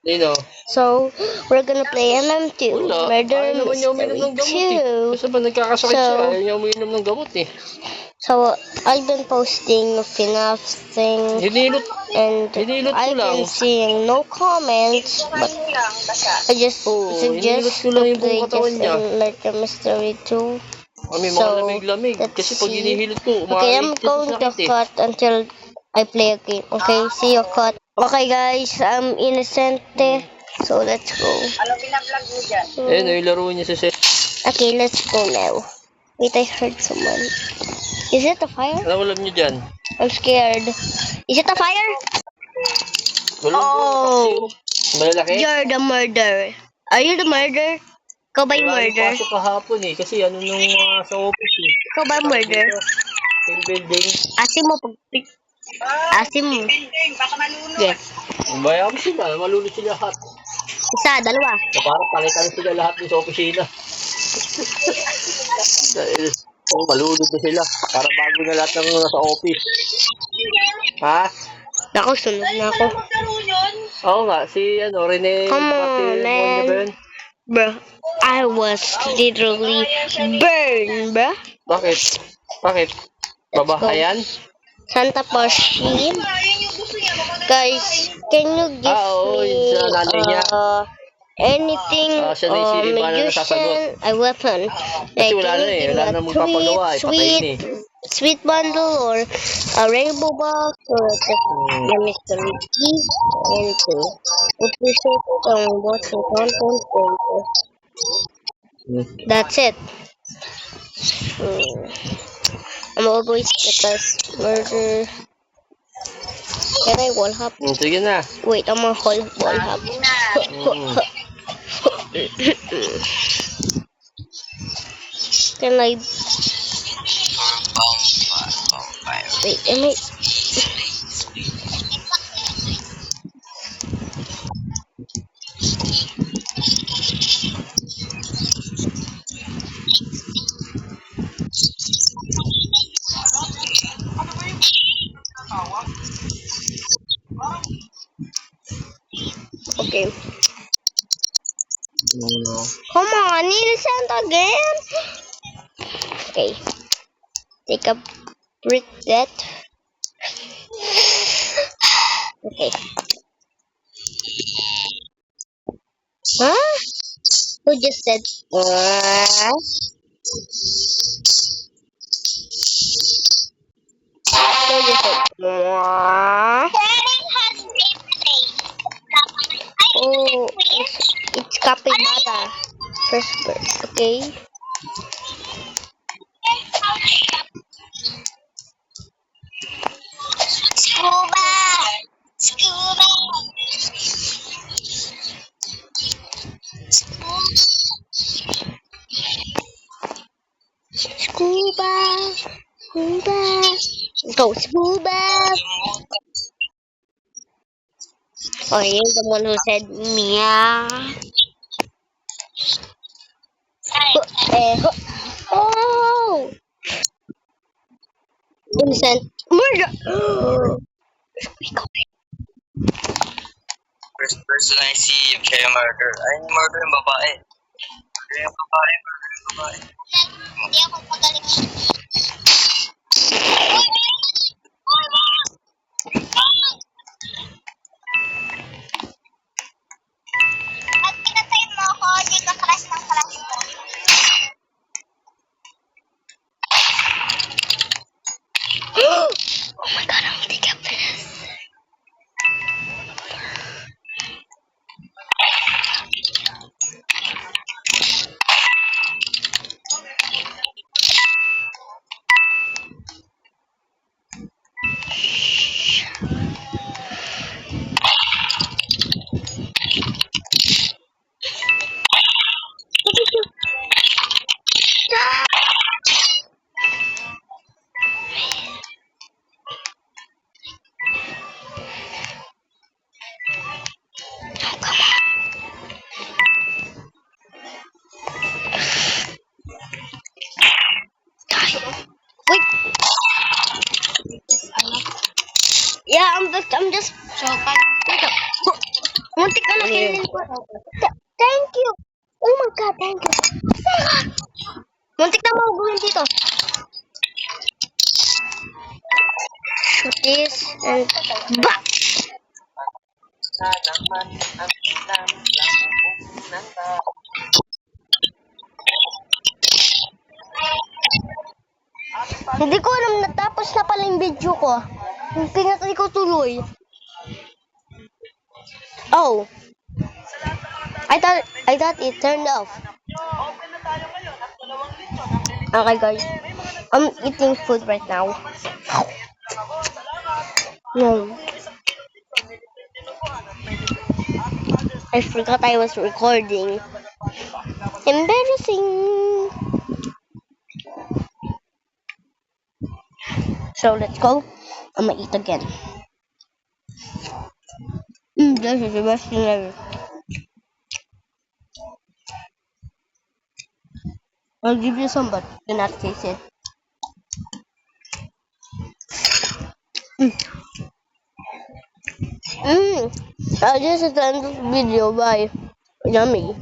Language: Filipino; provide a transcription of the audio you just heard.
Nino? So, we're gonna play MM2. Wala. Murder Ayaw naman niya uminom ng gamot eh. 2. Basta ba nagkakasakit siya, So, ayaw niya uminom ng gamot eh. So, I've been posting FNAF thing, Hinilot and ko I've lang. been seeing no comments, but I just Oo, hinilot suggest ko lang to yung play buong katawan this niya. in Murder Mystery 2. May mga So, lamig-lamig. let's Kasi pag see. hinihilot ko, Okay, umaakit I'm siya going sa to sakit eh. cut until I play a game. Okay, see you cut. Okay guys, I'm Innocente. So, let's go. Ano binablog mo dyan? Ayun, yung laro niya sa set. Okay, let's go now. Wait, I heard someone. Is it a fire? Ano alam niyo dyan? I'm scared. Is it a fire? Walang Oh, malalaki? you're the murderer. Are you the murderer? Ikaw ba yung Wala yung murder? pasok kahapon eh. Kasi ano nung sa office eh. Ikaw ba yung murder? Yung building. Asim mo pag... Asim mo. Ding, baka malunod. Yes. Bayaan mo sila. Malulot sila lahat. Isa, dalawa. So, parang palitan sila lahat din sa opisina. Dahil, malulot na sila. Para bago na lahat ng nasa office. Ha? Ako, sunod na ako. Oo nga, si Rene Come on, man. Bro, I was literally burned, bro. Bakit? Bakit? Babahayan? Santa Pashim. Guys, can you give Oo, me yun sa nanay niya. anything Siya na yung si Iba na nasasagot. a weapon? Kasi wala na eh. Wala na magpapagawa eh. Patayin eh. Sweet bundle or a rainbow box or a mystery key, anything. Appreciate watching content. That's it. I'm always the best murder. Can I wall hop? Sige na. Wait, I'm a whole wall hop. Can I? Wait, am I? Okay. Come on, innocent again. Okay. Take a brick that. Okay. Huh? Who just said? Who just said? Oh, it's capybara. First bird. Okay. Scuba. Go scuba. Oh, you're the one who said meow. Oh! Innocent. Murder! First person I see yung siya yung murder. Ay, yung murder yung babae. Murder yung babae. Hindi ako magaling. At pinatay mo ako, hindi ka crush ng crush mo. Oh my god, I'm gonna get this. Ito na, kinin ko. Thank you. Oh my God, thank you. Sarap. Muntik na mahuguhin dito. Shoot this and bah! Hindi ko alam, natapos na pala yung video ko. Pinatay ko tuloy. Oh. I thought it turned off. Okay guys. I'm eating food right now. No. I forgot I was recording. Embarrassing. So let's go. I'm gonna eat again. This is the best thing ever. I'll give you some, but do not taste it. This is the end of the video. Bye. Yummy.